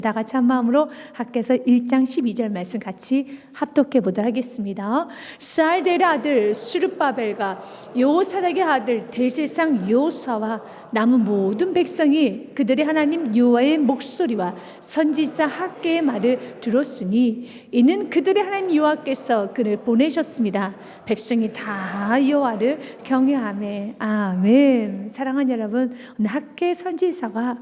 다 같이 한 마음으로 학개서 1장 12절 말씀 같이 합독해 보도록 하겠습니다. 스알델의 아들 스룹바벨과 여호사닥의 아들 대제사장 여호수아와 남은 모든 백성이 그들의 하나님 여호와의 목소리와 선지자 학개의 말을 들었으니 이는 그들의 하나님 여호와께서 그를 보내셨습니다. 백성이 다 여호와를 경외하며 아멘. 사랑하는 여러분, 오늘 학개 선지자가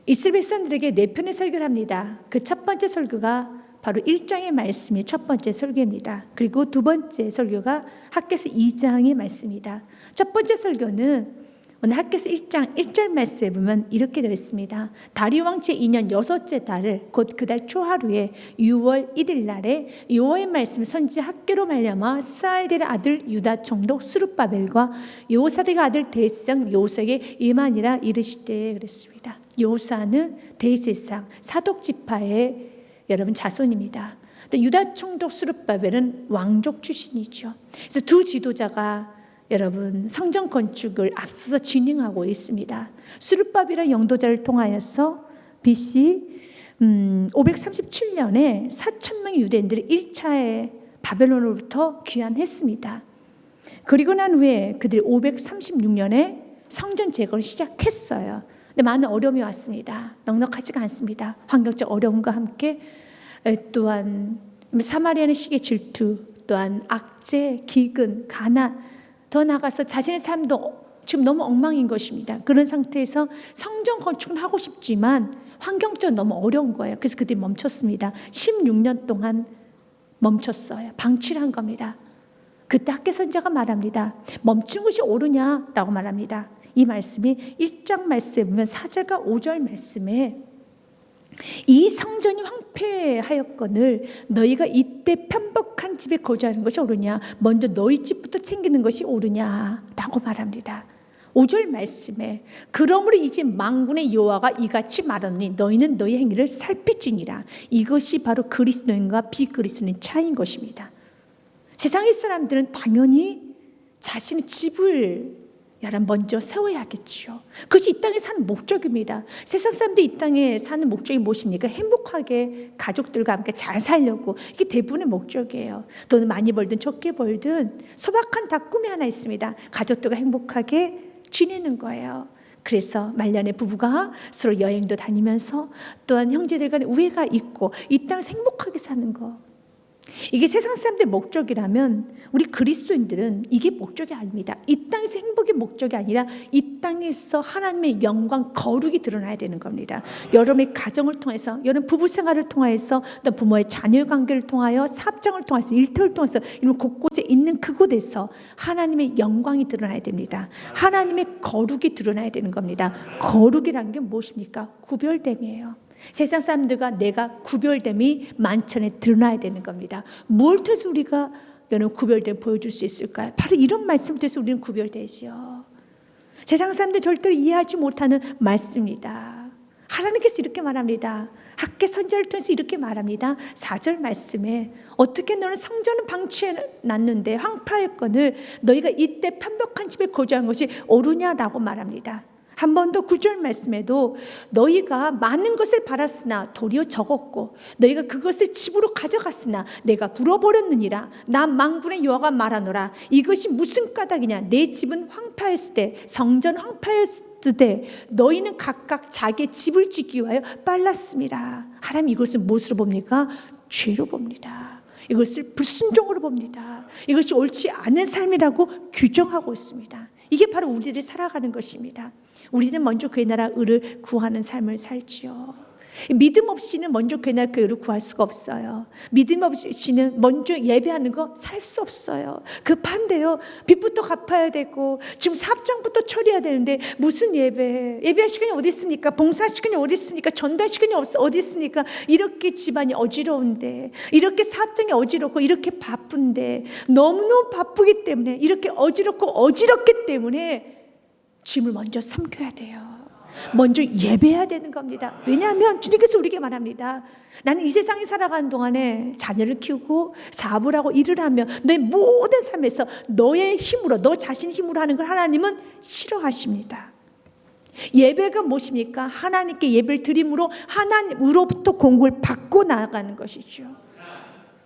이스라엘 백성들에게 네 편의 설교를 합니다. 그 첫 번째 설교가 바로 1장의 말씀이 첫 번째 설교입니다. 그리고 두 번째 설교가 학개서 2장의 말씀입니다. 첫 번째 설교는 오늘 학개서 1장 1절 말씀에 보면 이렇게 되어 있습니다. 다리 왕 제2년 여섯째 달을 곧 그 달 초하루에 6월 1일 날에 여호와의 말씀 선지자 학개로 말미암아 스알델의 아들 유다 총독 스룹바벨과 여호사닥의 아들 대제사장 여호수아에게 임하니라 이르시되 그랬습니다. 여호수아는 대제사장 사독 지파의 여러분 자손입니다. 유다 총독 스룹바벨은 왕족 출신이죠. 그래서 두 지도자가 여러분 성전 건축을 앞서서 진행하고 있습니다. 스룹바벨의 영도자를 통하여서 BC 537년에 4,000명의 유대인들이 1차에 바벨론으로부터 귀환했습니다. 그리고 난 후에 그들이 536년에 성전 재건을 시작했어요. 근데 많은 어려움이 왔습니다. 넉넉하지가 않습니다. 환경적 어려움과 함께 또한 사마리아는 시기 질투, 또한 악재, 기근, 가난, 더 나아가서 자신의 삶도 지금 너무 엉망인 것입니다. 그런 상태에서 성전 건축을 하고 싶지만 환경적으로 너무 어려운 거예요. 그래서 그들이 멈췄습니다. 16년 동안 멈췄어요. 방치를 한 겁니다. 그때 학개 선지자가 말합니다. 멈춘 것이 옳으냐라고 말합니다. 이 말씀이 1장 말씀에 보면 4절과 5절 말씀에 이 성전이 황폐하였거늘 너희가 이때 편복한 집에 거주하는 것이 옳으냐, 먼저 너희 집부터 챙기는 것이 옳으냐라고 말합니다. 5절 말씀에 그러므로 이제 만군의 여호와가 이같이 말하노니 너희는 너희 행위를 살피지니라. 이것이 바로 그리스도인과 비그리스도인 차이인 것입니다. 세상의 사람들은 당연히 자신의 집을 먼저 세워야겠죠. 그것이 이 땅에 사는 목적입니다. 세상 사람들이 이 땅에 사는 목적이 무엇입니까? 행복하게 가족들과 함께 잘 살려고. 이게 대부분의 목적이에요. 돈을 많이 벌든 적게 벌든 소박한 다 꿈이 하나 있습니다. 가족들과 행복하게 지내는 거예요. 그래서 말년에 부부가 서로 여행도 다니면서 또한 형제들 간에 우애가 있고 이 땅에서 행복하게 사는 거. 이게 세상 사람들의 목적이라면 우리 그리스도인들은 이게 목적이 아닙니다. 이 땅에서 행복이 목적이 아니라 이 땅에서 하나님의 영광, 거룩이 드러나야 되는 겁니다. 여러분의 가정을 통해서, 여러분 부부 생활을 통해서, 또 부모의 자녀 관계를 통하여, 사업장을 통해서, 일터를 통해서 이런 곳곳에 있는 그곳에서 하나님의 영광이 드러나야 됩니다. 하나님의 거룩이 드러나야 되는 겁니다. 거룩이라는 게 무엇입니까? 구별됨이에요. 세상 사람들과 내가 구별됨이 만천에 드러나야 되는 겁니다. 뭘 통해서 우리가 여러분 구별됨 보여줄 수 있을까요? 바로 이런 말씀을 통해서 우리는 구별되죠. 세상 사람들 절대로 이해하지 못하는 말씀입니다. 하나님께서 이렇게 말합니다. 학개 선지자를 통해서 이렇게 말합니다. 4절 말씀에 어떻게 너는 성전은 방치해 놨는데 황폐하였거늘 너희가 이때 편복한 집에 거주한 것이 옳으냐라고 말합니다. 한 번 더 9절 말씀에도 너희가 많은 것을 바랐으나 도리어 적었고 너희가 그것을 집으로 가져갔으나 내가 불어버렸느니라. 나 만군의 여호와가 말하노라. 이것이 무슨 까닭이냐. 내 집은 황폐하였을 때 성전 황폐하였을 때 너희는 각각 자기의 집을 짓기 위하여 빨랐습니다. 하나님 이것을 무엇으로 봅니까? 죄로 봅니다. 이것을 불순종으로 봅니다. 이것이 옳지 않은 삶이라고 규정하고 있습니다. 이게 바로 우리를 살아가는 것입니다. 우리는 먼저 그의 나라 의를 구하는 삶을 살지요. 믿음 없이는 먼저 그의 나라 그 의를 구할 수가 없어요. 믿음 없이는 먼저 예배하는 거 살 수 없어요. 급한데요. 빚부터 갚아야 되고 지금 사업장부터 처리해야 되는데 무슨 예배할 시간이 어디 있습니까? 봉사 시간이 어디 있습니까? 전달 시간이 어디 있습니까? 이렇게 집안이 어지러운데, 이렇게 사업장이 어지럽고 이렇게 바쁜데, 너무너무 바쁘기 때문에, 이렇게 어지럽고 어지럽기 때문에 짐을 먼저 섬겨야 돼요. 먼저 예배해야 되는 겁니다. 왜냐하면 주님께서 우리에게 말합니다. 나는 이 세상에 살아가는 동안에 자녀를 키우고 사업을 하고 일을 하며 너의 모든 삶에서 너의 힘으로, 너 자신의 힘으로 하는 걸 하나님은 싫어하십니다. 예배가 무엇입니까? 하나님께 예배를 드림으로 하나님으로부터 공급을 받고 나아가는 것이죠.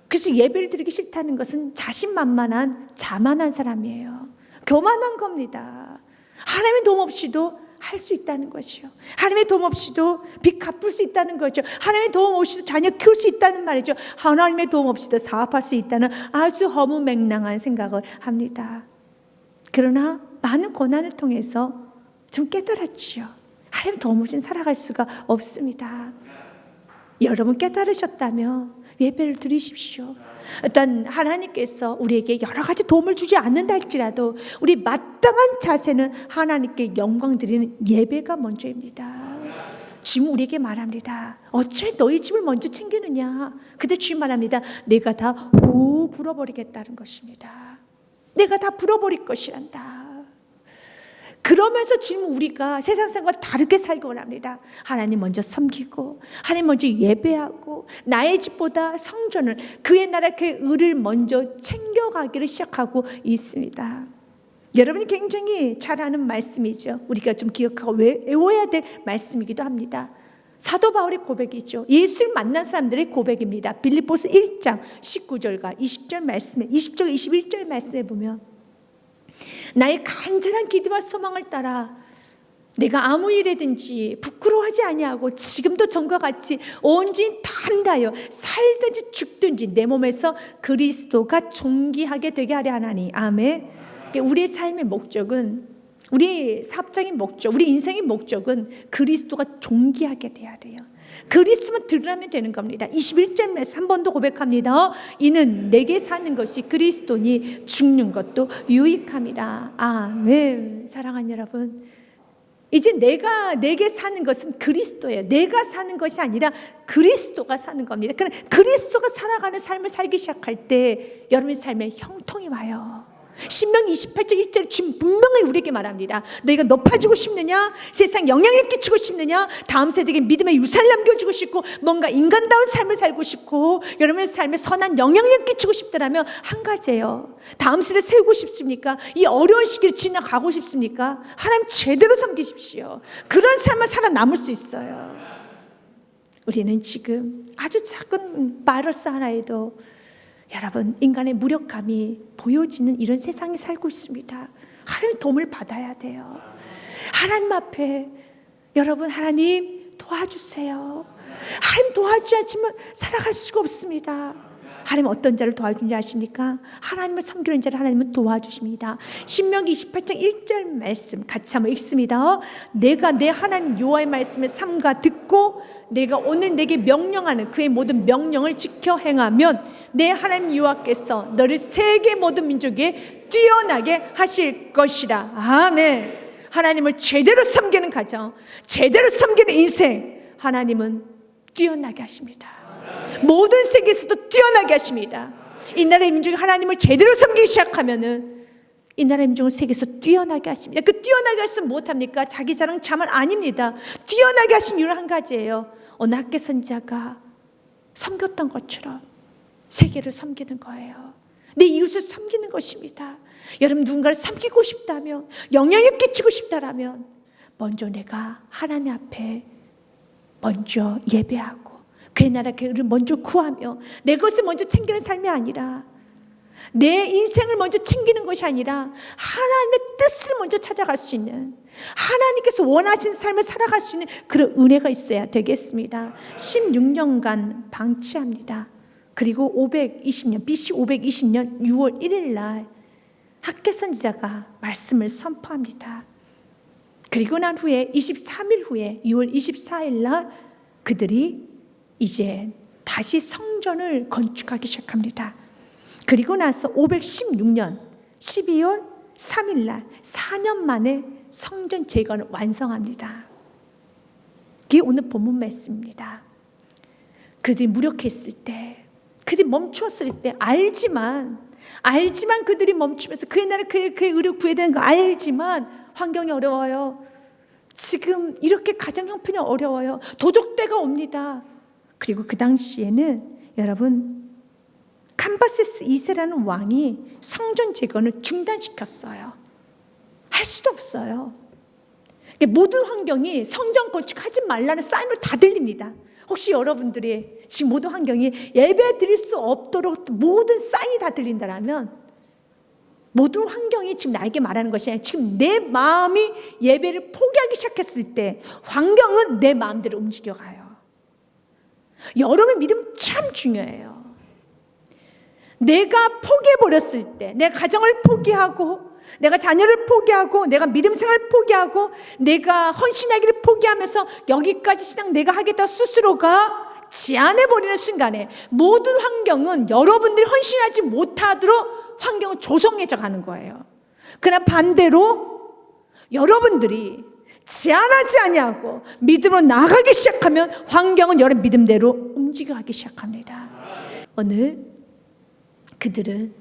그래서 예배를 드리기 싫다는 것은 자신만만한 자만한 사람이에요. 교만한 겁니다. 하나님의 도움 없이도 할 수 있다는 거죠. 하나님의 도움 없이도 빚 갚을 수 있다는 거죠. 하나님의 도움 없이도 자녀 키울 수 있다는 말이죠. 하나님의 도움 없이도 사업할 수 있다는 아주 허무맹랑한 생각을 합니다. 그러나 많은 고난을 통해서 좀 깨달았지요. 하나님 도움 없이는 살아갈 수가 없습니다. 여러분 깨달으셨다면 예배를 드리십시오. 어떤 하나님께서 우리에게 여러 가지 도움을 주지 않는다 할지라도 우리 마땅한 자세는 하나님께 영광 드리는 예배가 먼저입니다. 주님 우리에게 말합니다. 어째 너희 집을 먼저 챙기느냐. 그때 주님 말합니다. 내가 다 불어버리겠다는 것입니다. 내가 다 불어버릴 것이란다. 그러면서 지금 우리가 세상 사람과 다르게 살기 원합니다. 하나님 먼저 섬기고 하나님 먼저 예배하고 나의 집보다 성전을 그의 나라 그의 의를 먼저 챙겨가기를 시작하고 있습니다. 여러분이 굉장히 잘 아는 말씀이죠. 우리가 좀 기억하고 외워야 될 말씀이기도 합니다. 사도 바울의 고백이죠. 예수를 만난 사람들의 고백입니다. 빌립보서 1장 19절과 20절 말씀에 20절 21절 말씀에 보면 나의 간절한 기도와 소망을 따라 내가 아무 일에든지 부끄러워하지 아니하고 지금도 전과 같이 온전히 담다하여 살든지 죽든지 내 몸에서 그리스도가 존귀하게 되게 하려 하나니. 아멘. 우리의 삶의 목적은, 우리 사업적인 목적, 우리 인생의 목적은 그리스도가 존귀하게 돼야 돼요. 그리스도만 드러나면 되는 겁니다. 21절 말씀 한 번 더 고백합니다. 이는 내게 사는 것이 그리스도니 죽는 것도 유익함이라. 아멘. 사랑하는 여러분, 이제 내게 사는 것은 그리스도예요. 내가 사는 것이 아니라 그리스도가 사는 겁니다. 그러니까 그리스도가 살아가는 삶을 살기 시작할 때 여러분의 삶에 형통이 와요. 신명기 28절 1절 지금 분명히 우리에게 말합니다. 너희가 높아지고 싶느냐? 세상 영향을 끼치고 싶느냐? 다음 세대에게 믿음의 유산을 남겨주고 싶고 뭔가 인간다운 삶을 살고 싶고 여러분의 삶에 선한 영향을 끼치고 싶다면 한 가지예요. 다음 세대 세우고 싶습니까? 이 어려운 시기를 지나가고 싶습니까? 하나님 제대로 섬기십시오. 그런 삶을 살아남을 수 있어요. 우리는 지금 아주 작은 바이러스 하나에도 여러분 인간의 무력감이 보여지는 이런 세상에 살고 있습니다. 하나님의 도움을 받아야 돼요. 하나님 앞에 여러분 하나님 도와주세요. 하나님 도와주시면 살아갈 수가 없습니다. 하나님 어떤 자를 도와주는지 아십니까? 하나님을 섬기는 자를 하나님은 도와주십니다. 신명기 28장 1절 말씀 같이 한번 읽습니다. 내가 내 하나님 여호와의 말씀을 삼가 듣고 내가 오늘 내게 명령하는 그의 모든 명령을 지켜 행하면 내 하나님 여호와께서 너를 세계 모든 민족에 뛰어나게 하실 것이라. 아멘. 하나님을 제대로 섬기는 가정, 제대로 섬기는 인생, 하나님은 뛰어나게 하십니다. 모든 세계에서도 뛰어나게 하십니다. 이 나라의 민족이 하나님을 제대로 섬기기 시작하면은 이 나라의 민족은 세계에서 뛰어나게 하십니다. 그 뛰어나게 하시면 무엇합니까? 자기 자랑 자만 아닙니다. 뛰어나게 하신 이유는 한 가지예요. 어느 학계 선지자가 섬겼던 것처럼 세계를 섬기는 거예요. 내 이웃을 섬기는 것입니다. 여러분 누군가를 섬기고 싶다면, 영향을 끼치고 싶다라면 먼저 내가 하나님 앞에 먼저 예배하고 그의 나라 그의 의를 먼저 구하며 내 것을 먼저 챙기는 삶이 아니라 내 인생을 먼저 챙기는 것이 아니라 하나님의 뜻을 먼저 찾아갈 수 있는, 하나님께서 원하시는 삶을 살아갈 수 있는 그런 은혜가 있어야 되겠습니다. 16년간 방치합니다. 그리고 520년 BC 520년 6월 1일 날 학계 선지자가 말씀을 선포합니다. 그리고 난 후에 23일 후에 6월 24일 날 그들이 이제 다시 성전을 건축하기 시작합니다. 그리고 나서 516년 12월 3일 날 4년 만에 성전 재건을 완성합니다. 그게 오늘 본문 말씀입니다. 그들이 무력했을 때, 그들이 멈추었을 때 알지만 그들이 멈추면서 그의 나라 그의 의를 구해야 되는 거 알지만 환경이 어려워요. 지금 이렇게 가정 형편이 어려워요. 도적대가 옵니다. 그리고 그 당시에는 여러분 캄바세스 2세라는 왕이 성전 재건을 중단시켰어요. 할 수도 없어요. 모든 환경이 성전 건축하지 말라는 사인으로 다 들립니다. 혹시 여러분들이 지금 모든 환경이 예배 드릴 수 없도록 모든 사인이 다 들린다라면, 모든 환경이 지금 나에게 말하는 것이 아니라 지금 내 마음이 예배를 포기하기 시작했을 때 환경은 내 마음대로 움직여가요. 여러분의 믿음 참 중요해요. 내가 포기해버렸을 때, 내 가정을 포기하고, 내가 자녀를 포기하고, 내가 믿음 생활을 포기하고, 내가 헌신하기를 포기하면서 여기까지 신앙 내가 하겠다 스스로가 제한해버리는 순간에 모든 환경은 여러분들이 헌신하지 못하도록 환경은 조성해져 가는 거예요. 그러나 반대로 여러분들이 제한하지 아니하고 믿음으로 나아가기 시작하면 환경은 여러분 믿음대로 움직여가기 시작합니다. 오늘 그들은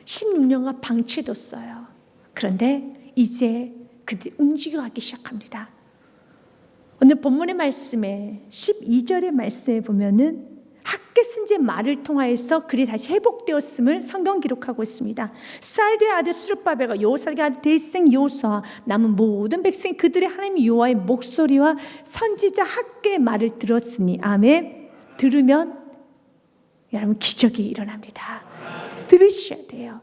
16년간 방치해뒀어요. 그런데 이제 그들이 움직여가기 시작합니다. 오늘 본문의 말씀에 12절의 말씀에 보면은 학개 선지의 말을 통하여서 글이 다시 회복되었음을 성경 기록하고 있습니다. 살드의 아들 스룹바벨과 여호살의 아들 대생 여호수아와 남은 모든 백성이 그들의 하나님 여호와의 목소리와 선지자 학개의 말을 들었으니, 아멘. 들으면 여러분 기적이 일어납니다. 들으셔야 돼요.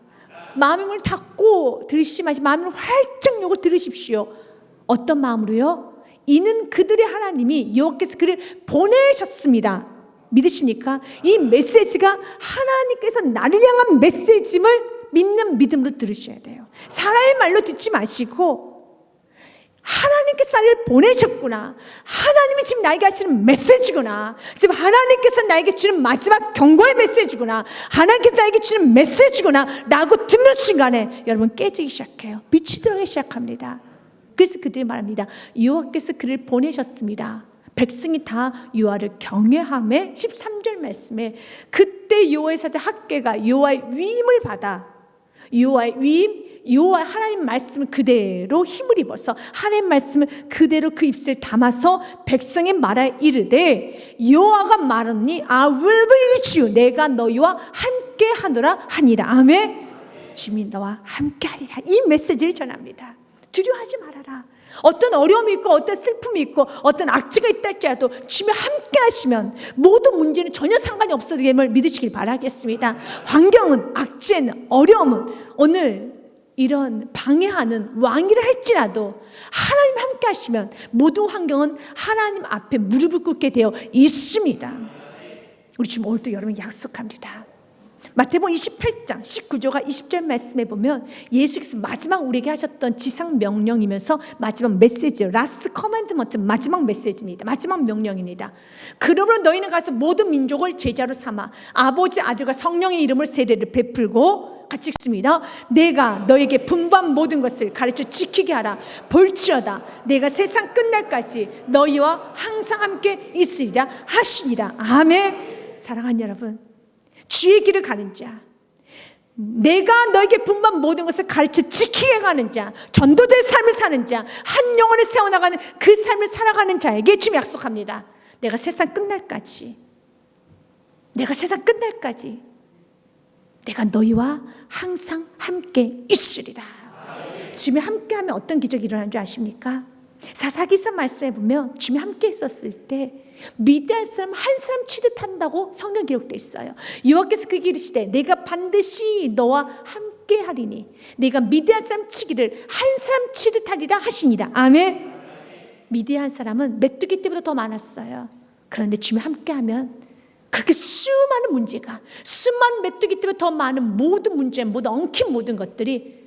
마음을 닫고 들으시지 마시고 마음을 활짝 열고 들으십시오. 어떤 마음으로요? 이는 그들의 하나님이 여호와께서 그를 보내셨습니다. 믿으십니까? 이 메시지가 하나님께서 나를 향한 메시지임을 믿는 믿음으로 들으셔야 돼요. 사람의 말로 듣지 마시고 하나님께서 나를 보내셨구나, 하나님이 지금 나에게 하시는 메시지구나, 지금 하나님께서 나에게 주는 마지막 경고의 메시지구나, 하나님께서 나에게 주는 메시지구나 라고 듣는 순간에 여러분 깨지기 시작해요. 빛이 들어가기 시작합니다. 그래서 그들이 말합니다. 여호와께서 그를 보내셨습니다. 백성이 다 여호와를 경외하며 13절 말씀에 그때 여호와의 사자 학개가 여호와의 위임을 받아, 여호와의 위임, 여호와 하나님 말씀을 그대로 힘을 입어서 하나님 말씀을 그대로 그 입술에 담아서 백성의 말하여 이르되 여호와가 말하니 I will be with you, 내가 너희와 함께 하노라 하니라. 아멘. 주님 너와 함께 하리라. 이 메시지를 전합니다. 두려워하지 말아라. 어떤 어려움이 있고 어떤 슬픔이 있고 어떤 악재가 있다 할지라도 주님이 함께 하시면 모든 문제는 전혀 상관이 없어짐을 믿으시길 바라겠습니다. 환경은, 악재는, 어려움은 오늘 이런 방해하는 왕이라 할지라도 하나님 함께 하시면 모든 환경은 하나님 앞에 무릎을 꿇게 되어 있습니다. 우리 지금 오늘도 여러분 약속합니다. 마태복음 28장 19절과 20절 말씀에 보면 예수께서 마지막 우리에게 하셨던 지상 명령이면서 마지막 메시지예요. 라스트 커맨드먼트, 마지막 메시지입니다. 마지막 명령입니다. 그러므로 너희는 가서 모든 민족을 제자로 삼아 아버지, 아들과 성령의 이름으로 세례를 베풀고, 같이 읽습니다. 내가 너에게 분부한 모든 것을 가르쳐 지키게 하라. 볼지어다 내가 세상 끝날까지 너희와 항상 함께 있으리라 하시니라. 아멘. 사랑하는 여러분, 주의 길을 가는 자, 내가 너에게 분부한 모든 것을 가르쳐 지키게 가는 자, 전도자의 삶을 사는 자, 한 영혼을 세워나가는 그 삶을 살아가는 자에게 주님 약속합니다. 내가 세상 끝날까지, 내가 세상 끝날까지 내가 너희와 항상 함께 있으리라. 주님이 함께하면 어떤 기적이 일어나는 줄 아십니까? 사사기서 말씀해 보면 주님이 함께 있었을 때 미디안 사람 한 사람 치듯한다고 성경 기록되어 있어요. 여호와께서 그에게 이르시되 내가 반드시 너와 함께 하리니 내가 미디안 사람 치기를 한 사람 치듯하리라 하시니라. 아멘. 미디안 사람은 메뚜기 떼보다 더 많았어요. 그런데 주님이 함께하면 그렇게 수많은 문제가, 수많은 메뚜기 때문에 더 많은 모든 문제, 모든 엉킨 모든 것들이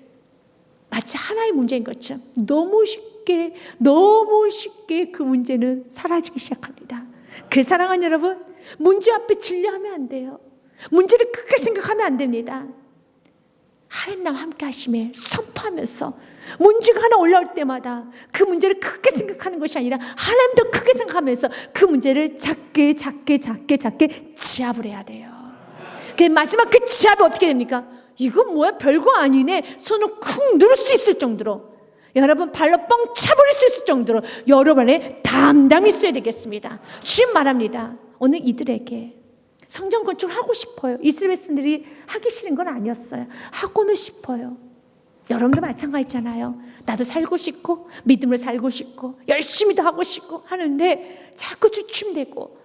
마치 하나의 문제인 것처럼 너무 쉽게 그 문제는 사라지기 시작합니다. 그 사랑하는 여러분, 문제 앞에 진료하면 안 돼요. 문제를 크게 생각하면 안 됩니다. 하나님 나와 함께 하심에 선포하면서 문제가 하나 올라올 때마다 그 문제를 크게 생각하는 것이 아니라 하나님도 크게 생각하면서 그 문제를 작게 지압을 해야 돼요. 그 마지막 그 지압이 어떻게 됩니까? 이건 뭐야, 별거 아니네. 손을 쿵 누를 수 있을 정도로, 여러분 발로 뻥 차버릴 수 있을 정도로 여러분의 담담이 있어야 되겠습니다. 주님 말합니다. 오늘 이들에게 성전 건축을 하고 싶어요. 이스라엘 백성들이 하기 싫은 건 아니었어요. 하고는 싶어요. 여러분도 마찬가지잖아요. 나도 살고 싶고 믿음으로 살고 싶고 열심히도 하고 싶고 하는데 자꾸 주춤되고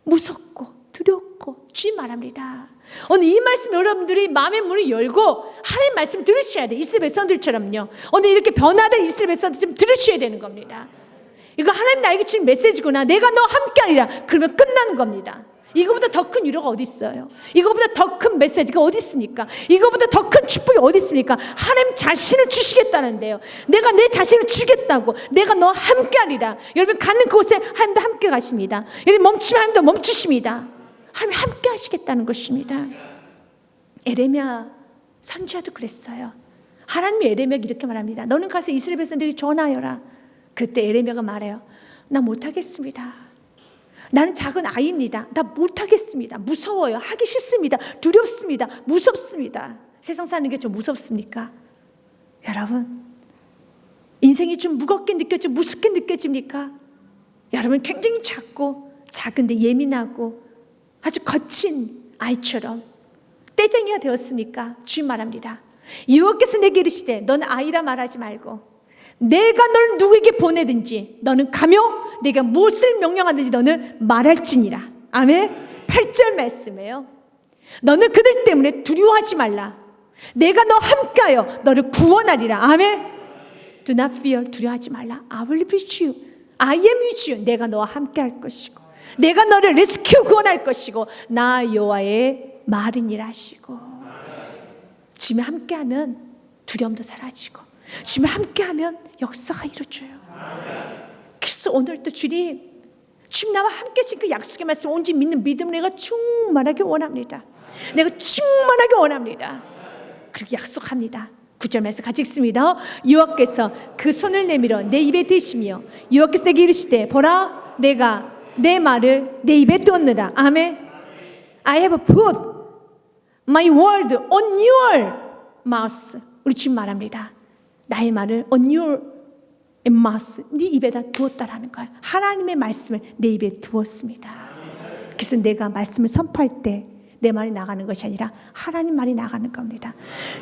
무섭고 두렵고 주님 말합니다. 오늘 이 말씀 여러분들이 마음의 문을 열고 하나님 말씀 들으셔야 돼요. 이스라엘 백성들처럼요. 오늘 이렇게 변화된 이스라엘 백성들처럼 들으셔야 되는 겁니다. 이거 하나님 나에게 주신 메시지구나. 내가 너와 함께하리라. 그러면 끝나는 겁니다. 이거보다 더 큰 위로가 어디 있어요? 이거보다 더 큰 메시지가 어디 있습니까? 이거보다 더 큰 축복이 어디 있습니까? 하나님 자신을 주시겠다는데요. 내가 내 자신을 주겠다고. 내가 너와 함께하리라. 여러분 가는 곳에 하나님도 함께 가십니다. 여러분 멈추면 하나님도 멈추십니다. 하나님 함께 하시겠다는 것입니다. 에레미야 선지자도 그랬어요. 하나님이 에레미야에게 이렇게 말합니다. 너는 가서 이스라엘 백성들에게 전하여라. 그때 에레미야가 말해요. 나 못하겠습니다. 나는 작은 아이입니다. 나 못하겠습니다. 무서워요. 하기 싫습니다. 두렵습니다. 무섭습니다. 세상 사는 게 좀 무섭습니까? 여러분 인생이 좀 무겁게 느껴지고 무섭게 느껴집니까? 여러분 굉장히 작은데 예민하고 아주 거친 아이처럼 떼쟁이가 되었습니까? 주님 말합니다. 여호와께서 내게 이르시되 너는 아이라 말하지 말고 내가 너를 누구에게 보내든지 너는 가며 내가 무엇을 명령하든지 너는 말할지니라. 아멘. 8절 말씀이에요. 너는 그들 때문에 두려워하지 말라. 내가 너 함께하여 너를 구원하리라. 아멘. Do not fear. 두려워하지 말라. I will be with you. I am with you. 내가 너와 함께할 것이고 내가 너를 레스큐 구원할 것이고 나 여호와의 말이니라 하시고. 주님과 함께하면 두려움도 사라지고 주님과 함께하면 역사가 이루어져요. 그래서 오늘도 주님 나와 함께 하신 그 약속의 말씀 온전히 믿는 믿음을 내가 충만하게 원합니다. 내가 충만하게 원합니다. 그렇게 약속합니다. 9절 말씀 같이 읽습니다. 여호와께서 그 손을 내밀어 내 입에 대시며 여호와께서 내게 이르시되 보라 내가 내 말을 내 입에 두었느라. 아멘. I have put my word on your mouth. 우리 주님 말합니다. 나의 말을 on your mouth, 네 입에다 두었다라는 거야. 하나님의 말씀을 내 입에 두었습니다. 그래서 내가 말씀을 선포할 때 내 말이 나가는 것이 아니라 하나님 말이 나가는 겁니다.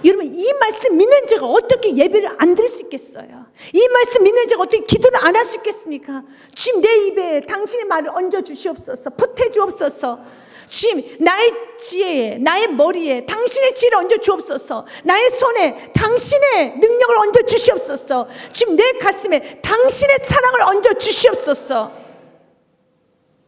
여러분 이 말씀 믿는 자가 어떻게 예배를 안 드릴 수 있겠어요? 이 말씀 믿는 자가 어떻게 기도를 안 할 수 있겠습니까? 지금 내 입에 당신의 말을 얹어 주시옵소서. 보태 주옵소서. 주님 나의 지혜에 나의 머리에 당신의 지혜를 얹어 주옵소서. 나의 손에 당신의 능력을 얹어 주시옵소서. 지금 내 가슴에 당신의 사랑을 얹어 주시옵소서.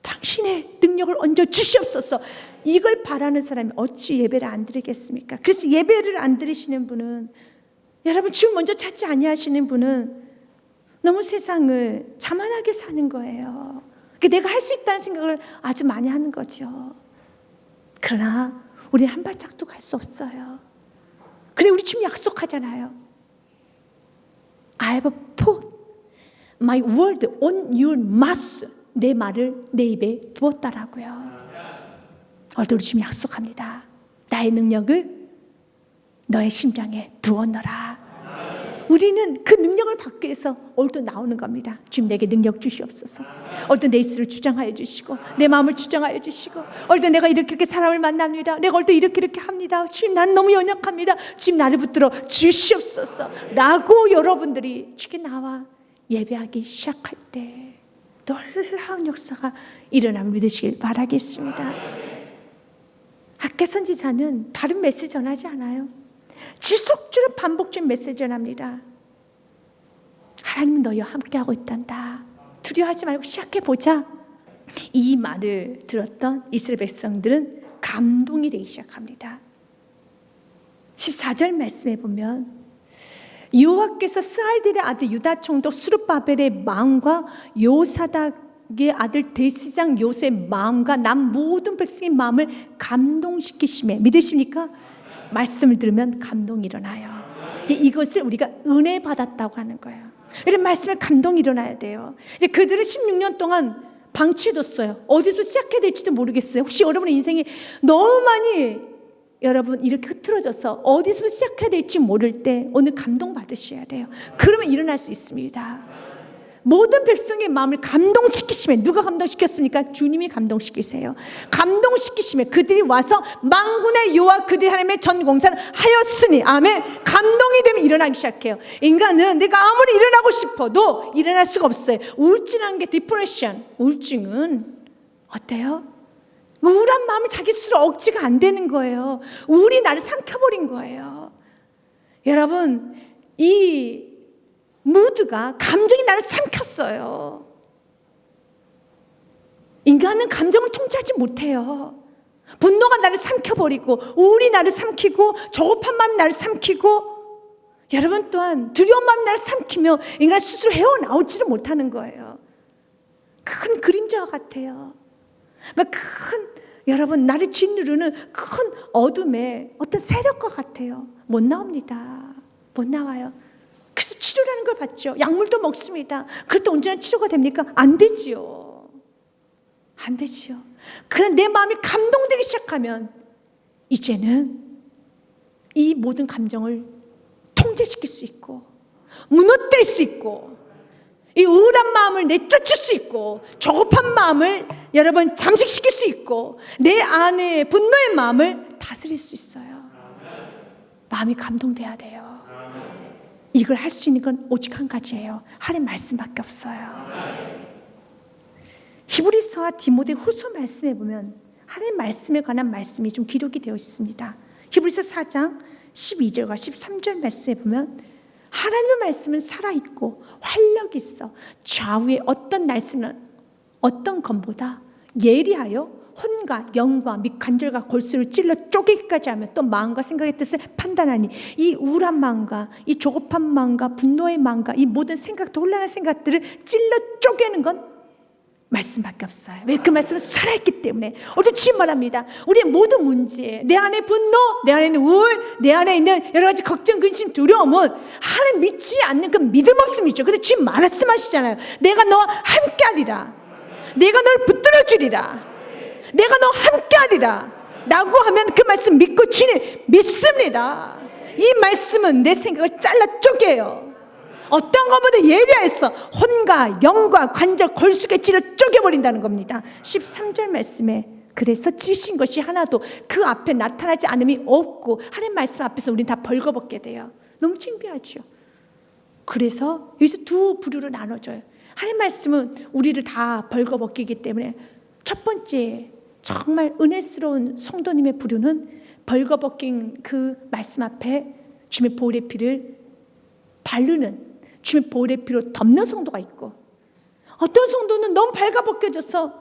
당신의 능력을 얹어 주시옵소서. 이걸 바라는 사람이 어찌 예배를 안 드리겠습니까? 그래서 예배를 안 드리시는 분은 여러분 주님 먼저 찾지 아니하시는 분은 너무 세상을 자만하게 사는 거예요. 내가 할 수 있다는 생각을 아주 많이 하는 거죠. 그러나 우리는 한 발짝도 갈 수 없어요. 근데 우리 주님 약속하잖아요. I have put my word on your mouth. 내 말을 내 입에 두었다라고요. 오늘도 우리 주님 약속합니다. 나의 능력을 너의 심장에 두었노라. 우리는 그 능력을 받기 위해서 오늘도 나오는 겁니다. 주님 내게 능력 주시옵소서. 오늘도 내 입술을 주장하여 주시고 내 마음을 주장하여 주시고 오늘도 내가 이렇게 사람을 만납니다. 내가 오늘도 이렇게 합니다. 주님 난 너무 연약합니다. 주님 나를 붙들어 주시옵소서 라고 여러분들이 주께 나와 예배하기 시작할 때 놀라운 역사가 일어남을 믿으시길 바라겠습니다. 학계 선지자는 다른 메시지 전하지 않아요. 지속적으로 반복적인 메시지 전합니다. 하나님은 너희와 함께하고 있단다. 두려워하지 말고 시작해보자. 이 말을 들었던 이스라엘 백성들은 감동이 되기 시작합니다. 14절 말씀에 보면 여호와께서 스알델의 아들 유다 총독 스룹바벨의 마음과 요사닥의 아들 대제사장 요셉의 마음과 남 모든 백성의 마음을 감동시키심에 믿으십니까? 말씀을 들으면 감동이 일어나요. 이것을 우리가 은혜 받았다고 하는 거예요. 이런 말씀에 감동이 일어나야 돼요. 이제 그들은 16년 동안 방치해뒀어요. 어디서 시작해야 될지도 모르겠어요. 혹시 여러분의 인생이 너무 많이 여러분 이렇게 흐트러져서 어디서 시작해야 될지 모를 때 오늘 감동 받으셔야 돼요. 그러면 일어날 수 있습니다. 모든 백성의 마음을 감동시키시면, 누가 감동시켰습니까? 주님이 감동시키세요. 감동시키시면 그들이 와서 만군의 여호와 그들이 하나님의 전 공사를 하였으니, 아멘. 감동이 되면 일어나기 시작해요. 인간은 내가 아무리 일어나고 싶어도 일어날 수가 없어요. 우울증이라는 게 디프레션, 우울증은 어때요? 우울한 마음을 자기 스스로 억지가 안 되는 거예요. 우울이 나를 삼켜버린 거예요. 여러분, 이 무드가, 감정이 나를 삼켰어요. 인간은 감정을 통제하지 못해요. 분노가 나를 삼켜버리고, 우울이 나를 삼키고, 조급한 마음이 나를 삼키고, 여러분 또한 두려운 마음이 나를 삼키며 인간 스스로 헤어나오지를 못하는 거예요. 큰 그림자와 같아요. 여러분, 나를 짓누르는 큰 어둠의 어떤 세력과 같아요. 못 나옵니다. 못 나와요. 그래서 치료라는 걸 받죠. 약물도 먹습니다. 그것도 온전한 치료가 됩니까? 안 되지요. 안 되지요. 그런 내 마음이 감동되기 시작하면 이제는 이 모든 감정을 통제시킬 수 있고, 무너뜨릴 수 있고, 이 우울한 마음을 내쫓을 수 있고, 조급한 마음을 여러분 잠식시킬 수 있고, 내 안에 분노의 마음을 다스릴 수 있어요. 마음이 감동돼야 돼요. 이걸 할 수 있는 건 오직 한 가지예요. 하나님 말씀밖에 없어요. 히브리서와 디모데 후서 말씀에 보면 하나님 말씀에 관한 말씀이 좀 기록이 되어 있습니다. 히브리서 4장 12절과 13절 말씀에 보면 하나님의 말씀은 살아있고 활력이 있어 좌우에 어떤 말씀은 어떤 검보다 예리하여 혼과 영과 및 관절과 골수를 찔러 쪼개기까지 하며 또 마음과 생각의 뜻을 판단하니, 이 우울한 마음과 이 조급한 마음과 분노의 마음과 이 모든 생각도 혼란한 생각들을 찔러 쪼개는 건 말씀밖에 없어요. 왜? 그 말씀은 살아있기 때문에. 오늘 지금 말합니다. 우리의 모든 문제, 내 안에 분노, 내 안에 있는 우울, 내 안에 있는 여러 가지 걱정, 근심, 두려움은 하나님 믿지 않는 그 믿음 없음이죠. 근데 지금 말씀하시잖아요. 내가 너와 함께하리라. 내가 너를 붙들어주리라. 내가 너와 함께하리라 라고 하면 그 말씀 믿고 주님 믿습니다. 이 말씀은 내 생각을 잘라 쪼개요. 어떤 것보다 예리해서 혼과 영과 관절 골수에 찔러 쪼개버린다는 겁니다. 13절 말씀에 그래서 지으신 것이 하나도 그 앞에 나타나지 않음이 없고, 하나님 말씀 앞에서 우리는 다 벌거벗게 돼요. 너무 창피하죠. 그래서 여기서 두 부류로 나눠져요. 하나님 말씀은 우리를 다 벌거벗기기 때문에 첫 번째 정말 은혜스러운 성도님의 부류는 벌거벗긴 그 말씀 앞에 주님의 보혈의 피를 바르는, 주님의 보혈의 피로 덮는 성도가 있고, 어떤 성도는 너무 벌거벗겨져서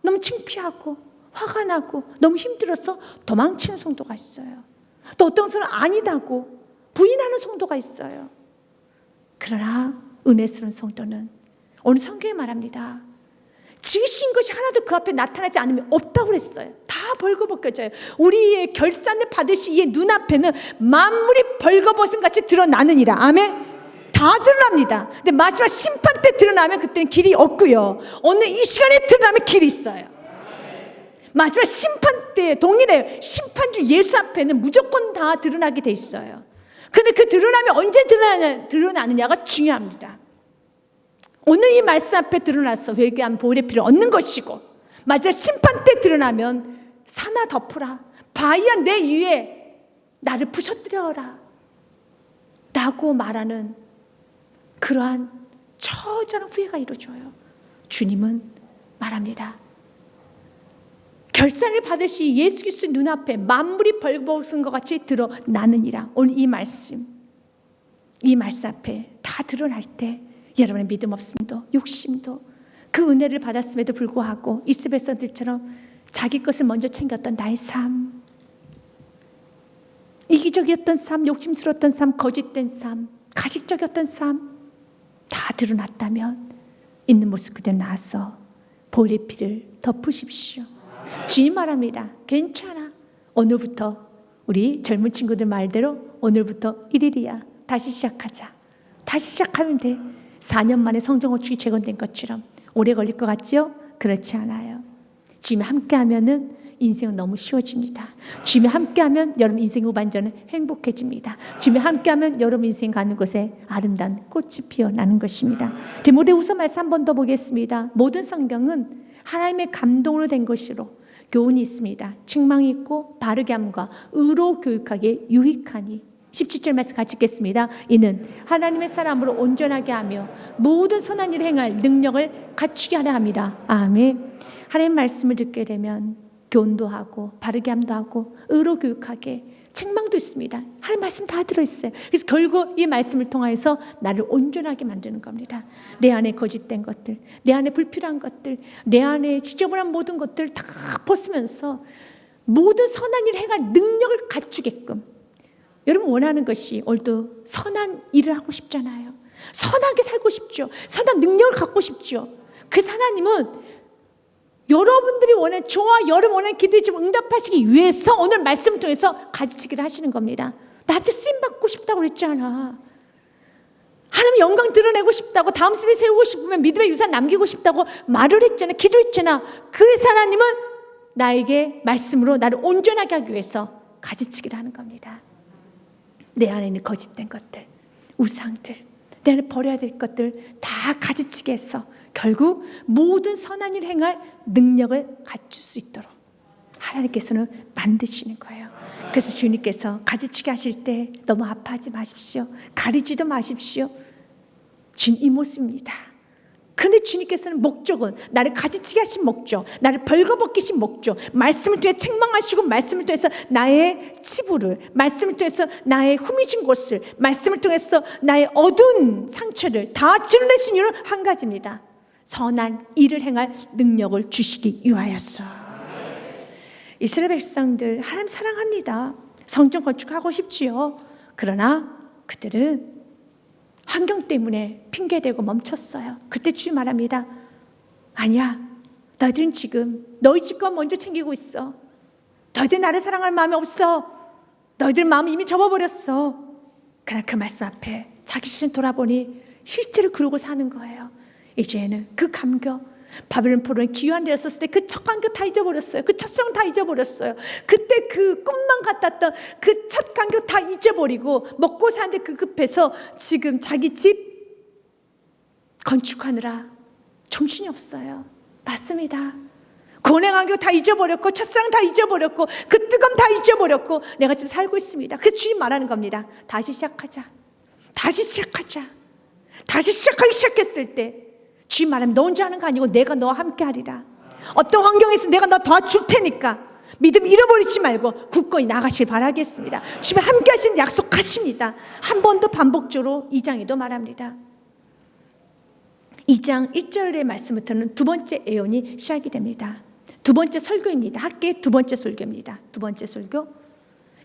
너무 창피하고 화가 나고 너무 힘들어서 도망치는 성도가 있어요. 또 어떤 성도는 아니다고 부인하는 성도가 있어요. 그러나 은혜스러운 성도는 오늘 성경에 말합니다. 지으신 것이 하나도 그 앞에 나타나지 않으면 없다고 그랬어요. 다 벌거벗겨져요. 우리의 결산을 받으시 이의 눈앞에는 만물이 벌거벗은 같이 드러나느니라. 아멘. 다 드러납니다. 근데 마지막 심판 때 드러나면 그때는 길이 없고요. 오늘 이 시간에 드러나면 길이 있어요. 마지막 심판 때 동일해요. 심판주 예수 앞에는 무조건 다 드러나게 돼 있어요. 근데 그 드러나면 언제 드러나느냐가 중요합니다. 오늘 이 말씀 앞에 드러나서 회개한 보혈의 피를 얻는 것이고, 마지막 심판 때 드러나면 사나 덮으라, 바위야 내 위에 나를 부셔뜨려라 라고 말하는 그러한 처절한 후회가 이루어져요. 주님은 말합니다. 결산을 받으시 예수 그리스도 눈앞에 만물이 벌거벗은 것 같이 드러나느니라. 오늘 이 말씀 앞에 다 드러날 때 여러분의 믿음 없음도 욕심도 그 은혜를 받았음에도 불구하고 이스라엘 백성들처럼 자기 것을 먼저 챙겼던 나의 삶, 이기적이었던 삶, 욕심스러웠던 삶, 거짓된 삶, 가식적이었던 삶 다 드러났다면 있는 모습 그대로 나와서 보혈의 피를 덮으십시오. 주님 말합니다. 괜찮아. 오늘부터 우리 젊은 친구들 말대로 오늘부터 1일이야. 다시 시작하자. 다시 시작하면 돼. 4년 만에 성전 건축이 재건된 것처럼 오래 걸릴 것 같죠? 그렇지 않아요. 주님 함께 하면은 인생은 너무 쉬워집니다. 주님과 함께하면 여러분 인생 후반전은 행복해집니다. 주님과 함께하면 여러분 인생 가는 곳에 아름다운 꽃이 피어나는 것입니다. 디모데후서 말씀 한 번 더 보겠습니다. 모든 성경은 하나님의 감동으로 된 것으로 교훈이 있습니다. 책망이 있고 바르게 함과 의로 교육하기에 유익하니. 17절 말씀 같이 읽겠습니다. 이는 하나님의 사람으로 온전하게 하며 모든 선한 일을 행할 능력을 갖추게 하려 함이라. 아멘. 하나님 말씀을 듣게 되면 교훈도 하고 바르게 함도 하고 의로 교육하게 책망도 있습니다. 하나님 말씀 다 들어있어요. 그래서 결국 이 말씀을 통해서 나를 온전하게 만드는 겁니다. 내 안에 거짓된 것들, 내 안에 불필요한 것들, 내 안에 지저분한 모든 것들 다 벗으면서 모든 선한 일을 행할 능력을 갖추게끔. 여러분 원하는 것이 오늘도 선한 일을 하고 싶잖아요. 선하게 살고 싶죠. 선한 능력을 갖고 싶죠. 그래서 하나님은 여러분들이 원하는, 저와 여러분 원하는 기도에 지금 응답하시기 위해서 오늘 말씀을 통해서 가지치기를 하시는 겁니다. 나한테 쓰임받고 싶다고 그랬잖아. 하나님 영광 드러내고 싶다고, 다음 세대 세우고 싶으면 믿음의 유산 남기고 싶다고 말을 했잖아. 기도했잖아. 그래서 하나님은 나에게 말씀으로 나를 온전하게 하기 위해서 가지치기를 하는 겁니다. 내 안에 있는 거짓된 것들, 우상들, 내 안에 버려야 될 것들 다 가지치게 해서 결국 모든 선한 일을 행할 능력을 갖출 수 있도록 하나님께서는 만드시는 거예요. 그래서 주님께서 가지치게 하실 때 너무 아파하지 마십시오. 가리지도 마십시오. 주님 이 모습입니다. 그런데 주님께서는 목적은 나를 가지치게 하신 목적, 나를 벌거벗기신 목적, 말씀을 통해 책망하시고 말씀을 통해서 나의 치부를, 말씀을 통해서 나의 후미진 곳을, 말씀을 통해서 나의 어두운 상처를 다 찔러내신 이유는 한 가지입니다. 선한 일을 행할 능력을 주시기 위하여서. 이스라엘 백성들 하나님 사랑합니다. 성전 건축하고 싶지요. 그러나 그들은 환경 때문에 핑계대고 멈췄어요. 그때 주님 말합니다. 아니야, 너희들은 지금 너희 집과 먼저 챙기고 있어. 너희들 나를 사랑할 마음이 없어. 너희들 마음은 이미 접어버렸어. 그러나 그 말씀 앞에 자기 자신 돌아보니 실제로 그러고 사는 거예요. 이제는 그 감격, 바벨론 포로는 기환 되었을 때 그 첫 감격 다 잊어버렸어요. 그 첫 성 다 잊어버렸어요. 그때 그 꿈만 같았던 그 첫 감격 다 잊어버리고 먹고 사는데 그 급해서 지금 자기 집 건축하느라 정신이 없어요. 맞습니다. 고뇌 감격 다 잊어버렸고 첫사랑 다 잊어버렸고 그 뜨거움 다 잊어버렸고 내가 지금 살고 있습니다. 그래서 주님 말하는 겁니다. 다시 시작하자. 다시 시작하자. 다시 시작하기 시작했을 때 주님 말하면 너 혼자 하는 거 아니고 내가 너와 함께 하리라. 어떤 환경에서 내가 너 도와줄 테니까 믿음 잃어버리지 말고 굳건히 나가길 바라겠습니다. 주님 함께 하신 약속하십니다. 한 번 더 반복적으로 2장에도 말합니다. 2장 1절의 말씀부터는 두 번째 예언이 시작이 됩니다. 두 번째 설교입니다. 학계의 두 번째 설교입니다. 두 번째 설교.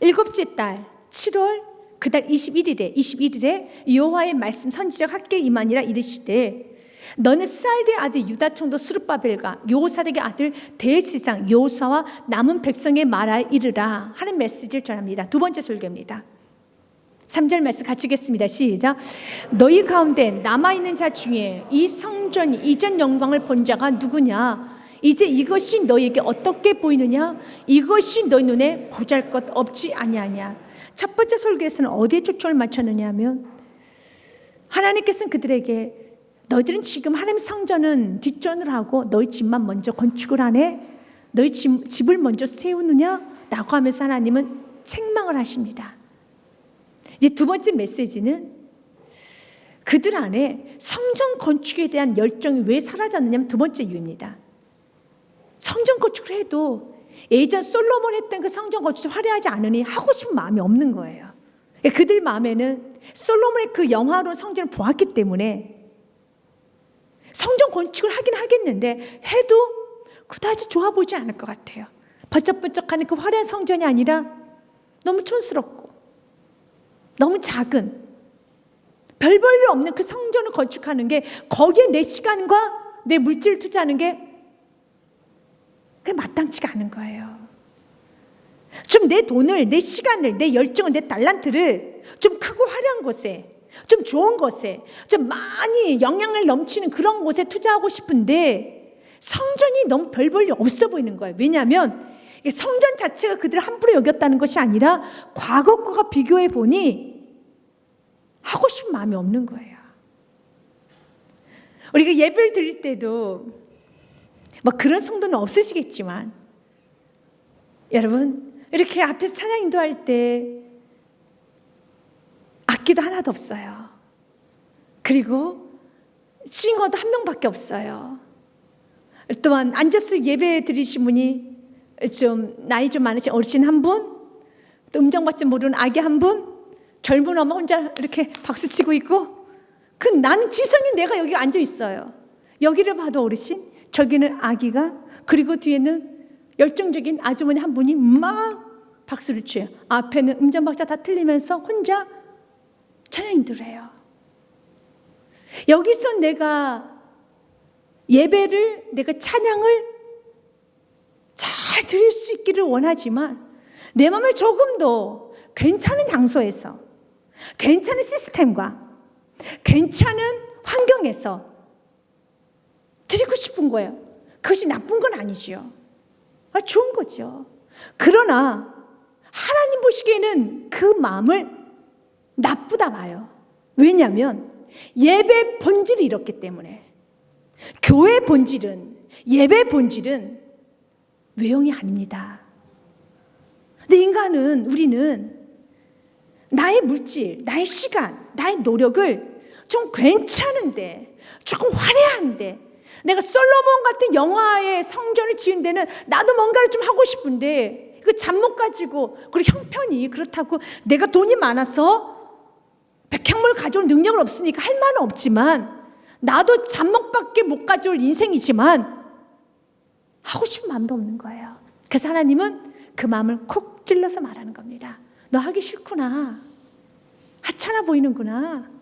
7째 달 7월 그 달 21일에 여호와의 말씀 선지적 학계에 임하니라 이르시되 너는 스알디의 아들 유다 총독 스룹바벨과 요사닥의 아들 대지상 여호수아와 남은 백성의 말하여 이르라 하는 메시지를 전합니다. 두 번째 설교입니다. 3절 말씀 같이 읽겠습니다. 시작. 너희 가운데 남아있는 자 중에 이 성전 이전 영광을 본 자가 누구냐? 이제 이것이 너희에게 어떻게 보이느냐? 이것이 너희 눈에 보잘것 없지 아니하냐? 첫 번째 설교에서는 어디에 초점을 맞췄느냐 하면 하나님께서는 그들에게 너희들은 지금 하나님 성전은 뒷전을 하고 너희 집만 먼저 건축을 하네? 너희 집을 먼저 세우느냐? 라고 하면서 하나님은 책망을 하십니다. 이제 두 번째 메시지는 그들 안에 성전 건축에 대한 열정이 왜 사라졌느냐면 두 번째 이유입니다. 성전 건축을 해도 예전 솔로몬 했던 그 성전 건축이 화려하지 않으니 하고 싶은 마음이 없는 거예요. 그들 마음에는 솔로몬의 그 영화로운 성전을 보았기 때문에 성전 건축을 하긴 하겠는데 해도 그다지 좋아 보이지 않을 것 같아요. 번쩍번쩍하는 그 화려한 성전이 아니라 너무 촌스럽고 너무 작은 별 볼 일 없는 그 성전을 건축하는 게 거기에 내 시간과 내 물질을 투자하는 게 그게 마땅치가 않은 거예요. 좀 내 돈을, 내 시간을, 내 열정을, 내 달란트를 좀 크고 화려한 곳에, 좀 좋은 곳에, 좀 많이 영향을 넘치는 그런 곳에 투자하고 싶은데 성전이 너무 별 볼 일 없어 보이는 거예요. 왜냐하면 성전 자체가 그들을 함부로 여겼다는 것이 아니라 과거 거가 비교해 보니 하고 싶은 마음이 없는 거예요. 우리가 예배를 드릴 때도 뭐 그런 성도는 없으시겠지만 여러분 이렇게 앞에서 찬양 인도할 때 악기도 하나도 없어요. 그리고 싱어도 한 명밖에 없어요. 또한 앉아서 예배 드리신 분이 좀 나이 좀 많으신 어르신 한 분, 또 음정받지 모르는 아기 한 분, 젊은 엄마 혼자 이렇게 박수 치고 있고, 나는 지성인 내가 여기 앉아 있어요. 여기를 봐도 어르신, 저기는 아기가, 그리고 뒤에는 열정적인 아주머니 한 분이 막 박수를 쳐요. 앞에는 음정박자 다 틀리면서 혼자 찬양 인도를 해요. 여기서 내가 예배를, 내가 찬양을 잘 드릴 수 있기를 원하지만 내 마음을 조금 더 괜찮은 장소에서, 괜찮은 시스템과 괜찮은 환경에서 드리고 싶은 거예요. 그것이 나쁜 건 아니지요. 좋은 거죠. 그러나 하나님 보시기에는 그 마음을 나쁘다 봐요. 왜냐하면 예배 본질이 이렇기 때문에. 교회 본질은, 예배 본질은 외형이 아닙니다. 근데 인간은, 우리는 나의 물질, 나의 시간, 나의 노력을 좀 괜찮은데, 조금 화려한데, 내가 솔로몬 같은 영화의 성전을 지은 데는 나도 뭔가를 좀 하고 싶은데 그 잡목 가지고, 그리고 형편이 그렇다고 내가 돈이 많아서 백향목을 가져올 능력은 없으니까 할 말은 없지만 나도 잡목밖에 못 가져올 인생이지만 하고 싶은 마음도 없는 거예요. 그래서 하나님은 그 마음을 콕 찔러서 말하는 겁니다. 너 하기 싫구나. 하찮아 보이는구나.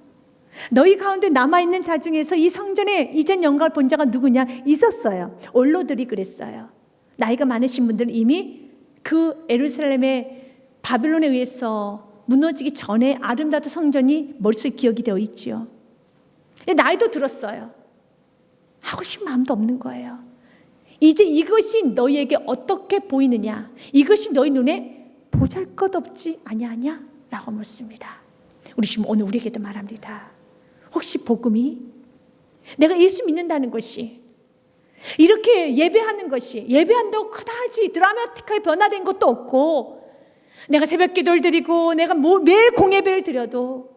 너희 가운데 남아있는 자 중에서 이 성전에 이전 영광을 본 자가 누구냐? 있었어요. 원로들이 그랬어요. 나이가 많으신 분들은 이미 그 예루살렘의 바빌론에 의해서 무너지기 전에 아름다운 성전이 머릿속에 기억이 되어 있지요. 나이도 들었어요. 하고 싶은 마음도 없는 거예요. 이제 이것이 너희에게 어떻게 보이느냐? 이것이 너희 눈에 보잘것없지 아니하냐? 라고 묻습니다. 우리 지금 오늘 우리에게도 말합니다. 혹시 복음이, 내가 예수 믿는다는 것이, 이렇게 예배하는 것이, 예배한다고 그다지 드라마틱하게 변화된 것도 없고, 내가 새벽 기도를 드리고 내가 매일 공예배를 드려도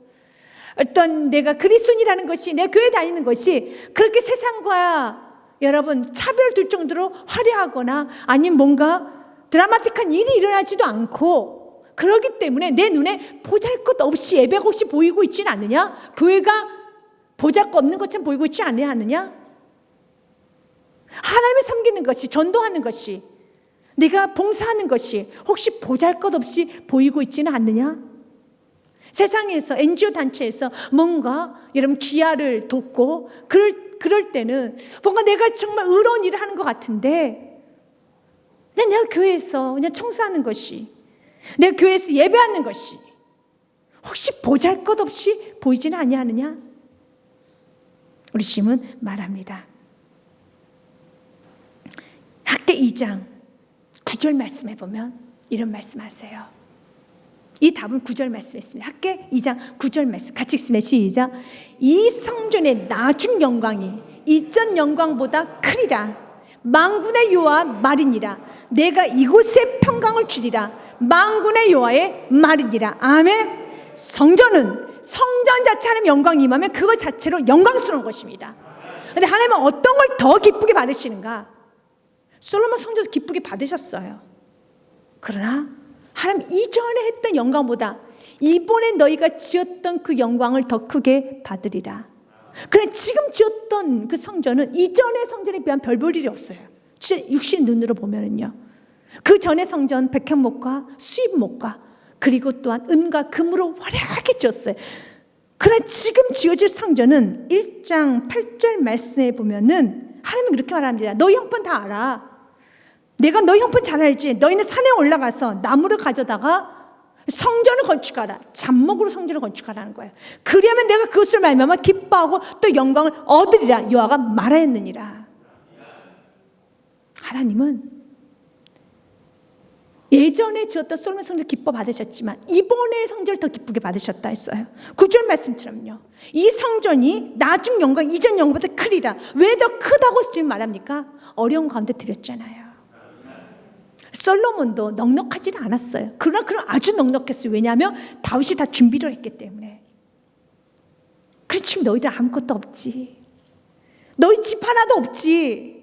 어떤 내가 그리스도인이라는 것이, 내가 교회 다니는 것이 그렇게 세상과 여러분 차별 둘 정도로 화려하거나 아니면 뭔가 드라마틱한 일이 일어나지도 않고, 그렇기 때문에 내 눈에 보잘것없이 예배가 없이 보이고 있지는 않느냐? 교회가 보잘것없는 것처럼 보이고 있지 않느냐? 하나님을 섬기는 것이, 전도하는 것이, 내가 봉사하는 것이 혹시 보잘것없이 보이고 있지는 않느냐? 세상에서 NGO 단체에서 뭔가 여러분 기아를 돕고 그럴 때는 뭔가 내가 정말 의로운 일을 하는 것 같은데, 그냥 내가 교회에서 그냥 청소하는 것이, 내가 교회에서 예배하는 것이 혹시 보잘것없이 보이지는 아니하느냐? 우리 주님은 말합니다. 학개 2장 9절 말씀해 보면 이런 말씀하세요. 이 답은 9절 말씀에 있습니다. 학개 2장 9절 말씀 같이 읽으면 시작. 이 성전의 나중 영광이 이전 영광보다 크리라. 만군의 여호와 말이니라. 내가 이곳에 평강을 주리라. 만군의 여호와의 말이니라. 아멘. 성전 자체 하나님 영광이 임하면 그것 자체로 영광스러운 것입니다. 그런데 하나님은 어떤 걸 더 기쁘게 받으시는가? 솔로몬 성전도 기쁘게 받으셨어요. 그러나 하나님 이전에 했던 영광보다 이번에 너희가 지었던 그 영광을 더 크게 받으리라. 그래, 지금 지었던 그 성전은 이전의 성전에 비하면 별 볼 일이 없어요. 진짜 육신 눈으로 보면은요. 그 전의 성전 백향목과 수입목과 그리고 또한 은과 금으로 화려하게 지었어요. 그러나 지금 지어질 성전은 1장 8절 말씀에 보면은 하나님은 그렇게 말합니다. 너희 형편 다 알아. 내가 너희 형편 잘 알지. 너희는 산에 올라가서 나무를 가져다가 성전을 건축하라. 잡목으로 성전을 건축하라는 거예요. 그리하면 내가 그것을 말미암아 기뻐하고 또 영광을 얻으리라. 여호와가 말하였느니라. 하나님은 예전에 지었던 솔로몬 성전 기뻐 받으셨지만 이번에 성전을 더 기쁘게 받으셨다 했어요. 9절 말씀처럼요. 이 성전이 나중 영광 이전 영광보다 크리라. 왜 더 크다고 지금 말합니까? 어려운 가운데 드렸잖아요. 솔로몬도 넉넉하지는 않았어요. 그러나 그럼 아주 넉넉했어요. 왜냐하면 다윗이 다 준비를 했기 때문에. 그래 지금 너희들 아무것도 없지. 너희 집 하나도 없지.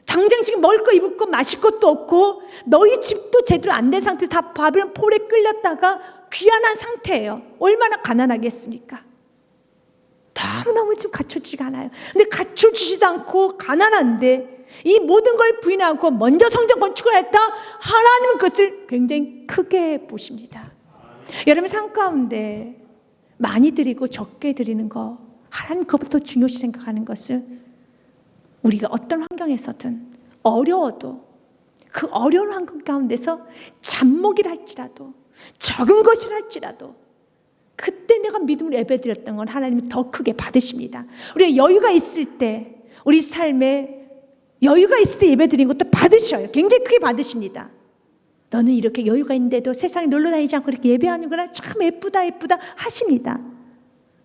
당장 지금 먹을 거 입을 거 마실 것도 없고 너희 집도 제대로 안 된 상태에서 다 바벨론 폴에 끌렸다가 귀환한 상태예요. 얼마나 가난하겠습니까? 너무너무 지금 갖춰지지가 않아요. 근데 갖춰주지도 않고 가난한데 이 모든 걸 부인하고 먼저 성전 건축을 했다. 하나님은 그것을 굉장히 크게 보십니다. 여러분 삶 가운데 많이 드리고 적게 드리는 거 하나님 그것부터 중요시 생각하는 것을 우리가 어떤 환경에서든 어려워도 그 어려운 환경 가운데서 잡목이라 할지라도 적은 것이라 할지라도 그때 내가 믿음으로 예배드렸던 건 하나님이 더 크게 받으십니다. 우리가 여유가 있을 때 우리 삶에 여유가 있을 때 예배드린 것도 받으셔요. 굉장히 크게 받으십니다. 너는 이렇게 여유가 있는데도 세상에 놀러 다니지 않고 이렇게 예배하는구나. 참 예쁘다 예쁘다 하십니다.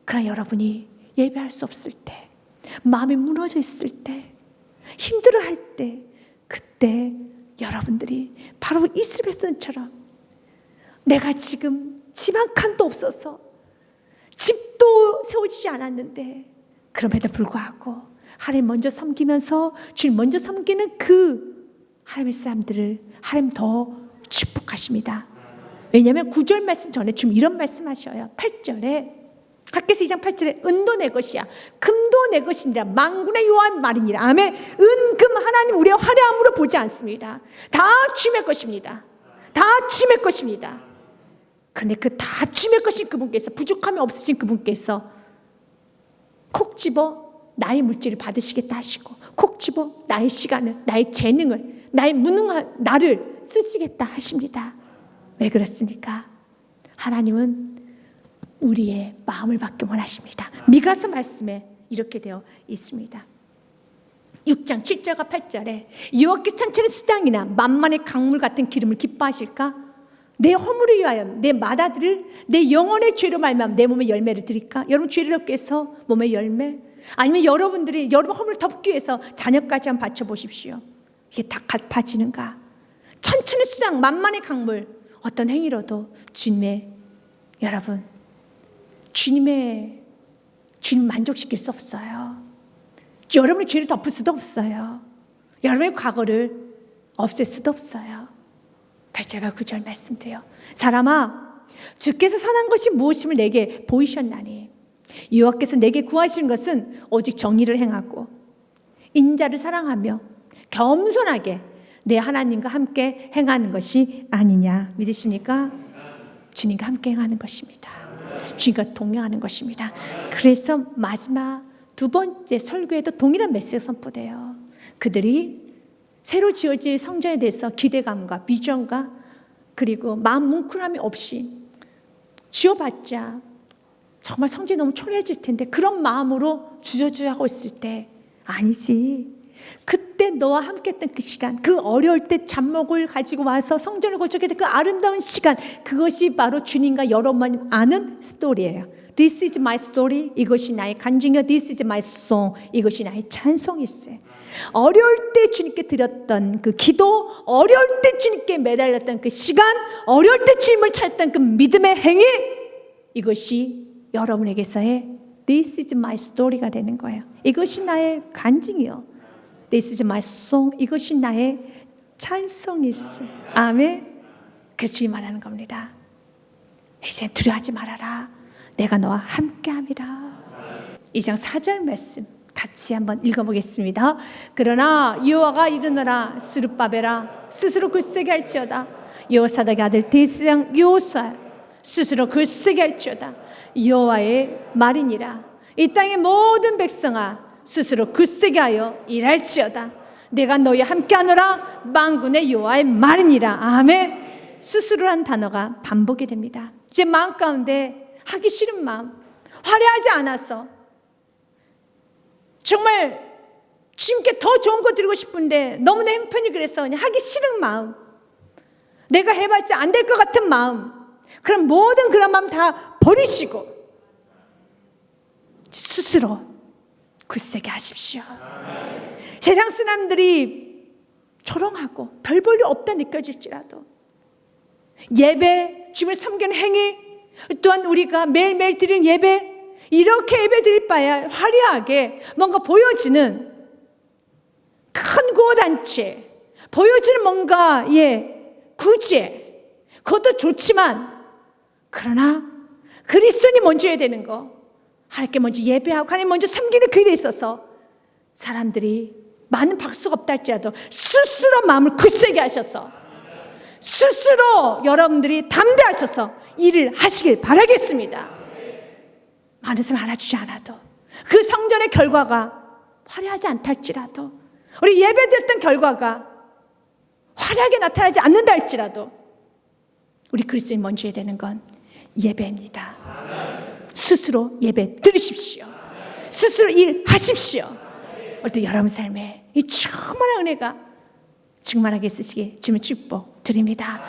그러나 여러분이 예배할 수 없을 때 마음이 무너져 있을 때 힘들어할 때 그때 여러분들이 바로 이스라엘처럼 내가 지금 집 한 칸도 없어서 집도 세워지지 않았는데 그럼에도 불구하고 하나님 먼저 섬기면서 주님 먼저 섬기는 그 하나님의 사람들을 하나님 더 축복하십니다. 왜냐하면 9절 말씀 전에 주님 이런 말씀하셔요. 8절에 학개서 2장 8절에 은도 내 것이야 금도 내 것이니라 만군의 여호와의 말이니라. 아멘. 은, 금 하나님 우리의 화려함으로 보지 않습니다. 다 주님의 것입니다. 다 주님의 것입니다. 그런데 그 다 주님의 것인 그분께서 부족함이 없으신 그분께서 콕 집어 나의 물질을 받으시겠다 하시고 콕 집어 나의 시간을 나의 재능을 나의 무능한 나를 쓰시겠다 하십니다. 왜 그렇습니까? 하나님은 우리의 마음을 받기 원하십니다. 미가서 말씀에 이렇게 되어 있습니다. 6장 7절과 8절에 여호와께서 천천의 수당이나 만만의 강물 같은 기름을 기뻐하실까? 내 허물을 위하여 내 맏아들을 내 영혼의 죄로 말미암아 내 몸에 열매를 드릴까? 여러분 죄를 덮기 위해서 몸에 열매? 아니면 여러분들이 여러분 허물을 덮기 위해서 자녀까지 한번 바쳐보십시오. 이게 다 갚아지는가? 천천의 수당 만만의 강물 어떤 행위로도 주님의 여러분 주님 만족시킬 수 없어요. 여러분의 죄를 덮을 수도 없어요. 여러분의 과거를 없앨 수도 없어요. 8절과 9절 말씀드려요. 사람아 주께서 선한 것이 무엇임을 내게 보이셨나니 여호와께서 내게 구하시는 것은 오직 정의를 행하고 인자를 사랑하며 겸손하게 내 하나님과 함께 행하는 것이 아니냐. 믿으십니까? 주님과 함께 행하는 것입니다. 주님과 동행하는 것입니다. 그래서 마지막 두 번째 설교에도 동일한 메시지가 선포돼요. 그들이 새로 지어질 성전에 대해서 기대감과 비전과 그리고 마음 뭉클함이 없이 지어봤자 정말 성전이 너무 초라해질 텐데 그런 마음으로 주저주저하고 있을 때 아니지. 그때 너와 함께 했던 그 시간, 그 어려울 때 잡목을 가지고 와서 성전을 건축했던 그 아름다운 시간, 그것이 바로 주님과 여러분만 아는 스토리예요. This is my story. 이것이 나의 간증이요. This is my song. 이것이 나의 찬송일세. 어려울 때 주님께 드렸던 그 기도, 어려울 때 주님께 매달렸던 그 시간, 어려울 때 주님을 찾았던 그 믿음의 행위, 이것이 여러분에게서의 This is my story가 되는 거예요. 이것이 나의 간증이요. This is my song. 이것이 나의 찬송일세. 아멘. 그래서 주님 말하는 겁니다. 이제 두려워하지 말아라. 내가 너와 함께함이라. 2장 4절 말씀 같이 한번 읽어보겠습니다. 그러나 여호와가 이르노라 스룹바벨아 스스로 글쓰게 할지어다. 여호사닥의 아들 대스장 여호수아 스스로 글쓰게 할지어다. 여호와의 말이니라. 이 땅의 모든 백성아 스스로 글쓰게 하여 일할지어다. 내가 너희와 함께하노라. 만군의 여호와의 말이니라. 아멘. 스스로란 단어가 반복이 됩니다. 제 마음 가운데 하기 싫은 마음, 화려하지 않아서 정말 주님께 더 좋은 거 드리고 싶은데 너무나 형편이 그래서 그냥 하기 싫은 마음, 내가 해봤자 안 될 것 같은 마음, 그럼 모든 그런 마음 다 버리시고 스스로 굳세게 하십시오. 세상 사람들이 조롱하고 별 볼일 없다 느껴질지라도 예배, 주님을 섬기는 행위, 또한 우리가 매일매일 드리는 예배, 이렇게 예배 드릴 바야 화려하게 뭔가 보여지는 큰 구호단체, 보여지는 뭔가 구제, 그것도 좋지만 그러나 그리스도인이 먼저 해야 되는 거, 하나님께 먼저 예배하고 하나님 먼저 섬기는 그 일에 있어서 사람들이 많은 박수가 없다 할지라도 스스로 마음을 굳세게 하셔서 스스로 여러분들이 담대하셔서 일을 하시길 바라겠습니다. 많은 사람 알아주지 않아도 그 성전의 결과가 화려하지 않다 할지라도, 우리 예배 드렸던 결과가 화려하게 나타나지 않는다 할지라도 우리 그리스도인 먼저 해야 되는 건 예배입니다. 스스로 예배 드리십시오. 스스로 일하십시오. 오늘도 여러분 삶에 이 충만한 은혜가 충만하게 있으시길 주님의 축복 드립니다.